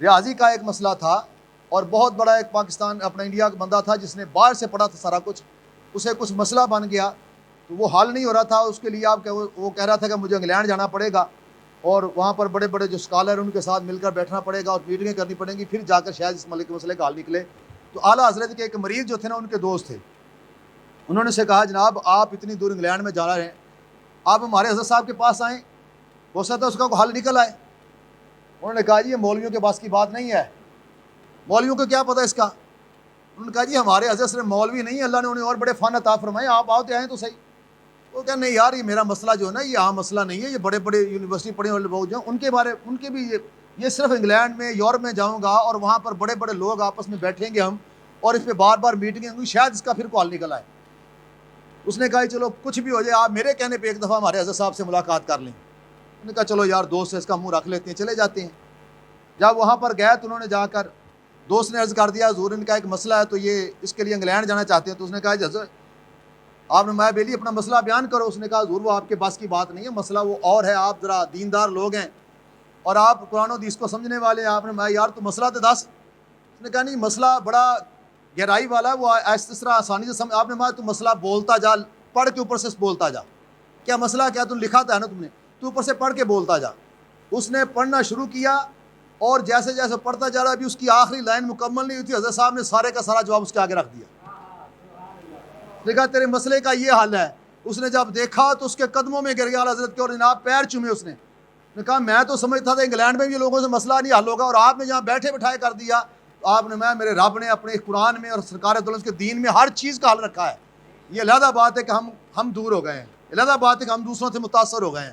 ریاضی کا ایک مسئلہ تھا اور بہت بڑا ایک پاکستان اپنا انڈیا کا بندہ تھا جس نے باہر سے پڑھا تھا سارا کچھ، اسے کچھ مسئلہ بن گیا تو وہ حل نہیں ہو رہا تھا، اس کے لیے وہ کہہ رہا تھا کہ مجھے انگلینڈ جانا پڑے گا اور وہاں پر بڑے بڑے جو اسکالر ہیں ان کے ساتھ مل کر بیٹھنا پڑے گا اور میٹنگیں کرنی پڑیں گی، پھر جا کر شاید اس ملک کے مسئلے کا حل نکلے۔ تو اعلیٰ حضرت کے ایک مریض جو تھے نا ان کے دوست تھے، انہوں نے سے کہا جناب آپ اتنی دور انگلینڈ میں جا رہے ہیں، آپ ہمارے حضرت صاحب کے پاس آئیں، ہو سکتا ہے اس کا کوئی حل نکل آئے۔ انہوں نے کہا جی یہ مولویوں کے پاس کی بات نہیں ہے، مولویوں کو کیا پتہ اس کا۔ انہوں نے کہا جی ہمارے حضرت صرف مولوی نہیں، اللہ نے انہیں اور بڑے فن عطا فرمائے، آپ آتے آئیں تو صحیح۔ وہ کہا نہیں یار یہ میرا مسئلہ جو ہے نا یہ عام مسئلہ نہیں ہے، یہ بڑے بڑے یونیورسٹی پڑھے والے لوگ جو ہیں ان کے بھی یہ صرف انگلینڈ میں یورپ میں جاؤں گا اور وہاں پر بڑے بڑے لوگ آپس میں بیٹھیں گے ہم اور اس پہ بار بار میٹنگیں ہوئی، شاید اس کا پھر کال نکل آئے۔ اس نے کہا چلو کچھ بھی ہو جائے آپ میرے کہنے پہ ایک دفعہ ہمارے حضرت صاحب سے ملاقات کر لیں۔ انہوں نے کہا چلو یار دوست سے اس کا منہ رکھ لیتے ہیں، چلے جاتے ہیں۔ جب وہاں پر گئے تو انہوں نے جا کر دوست نے عرض کر دیا حضور ان کا ایک مسئلہ ہے تو یہ اس کے لیے انگلینڈ جانا چاہتے ہیں۔ تو اس نے کہا حضرت آپ نے میں بیلی اپنا مسئلہ بیان کرو۔ اس نے کہا حضور وہ آپ کے بس کی بات نہیں ہے، مسئلہ وہ اور ہے، آپ ذرا دیندار لوگ ہیں اور آپ قرآن و حدیث کو سمجھنے والے ہیں۔ آپ نے میں یار تو مسئلہ تو دس۔ اس نے کہا نہیں مسئلہ بڑا گہرائی والا ہے، وہ اس طرح آسانی سے سمجھ۔ آپ نے میں تو مسئلہ بولتا جا، پڑھ کے اوپر سے بولتا جا، کیا مسئلہ کیا تم لکھا تھا نا تم نے، تو اوپر سے پڑھ کے بولتا جا۔ اس نے پڑھنا شروع کیا اور جیسے جیسے پڑھتا جا رہا ابھی اس کی آخری لائن مکمل نہیں ہوئی تھی، حضرت صاحب نے سارے کا سارا جواب اس کے آگے رکھ دیا۔ دیکھا تیرے مسئلے کا یہ حل ہے۔ اس نے جب دیکھا تو اس کے قدموں میں گر گیا حضرت کے اور جناب پیر چومے۔ اس نے کہا میں تو سمجھتا تھا انگلینڈ میں بھی لوگوں سے مسئلہ نہیں حل ہوگا اور آپ نے جہاں بیٹھے بٹھائے کر دیا۔ تو آپ نے میرے رب نے اپنے قرآن میں اور سرکار دولت کے دین میں ہر چیز کا حل رکھا ہے۔ یہ علیحدہ بات ہے کہ ہم دور ہو گئے ہیں، علیحدہ بات ہے کہ ہم دوسروں سے متاثر ہو گئے ہیں۔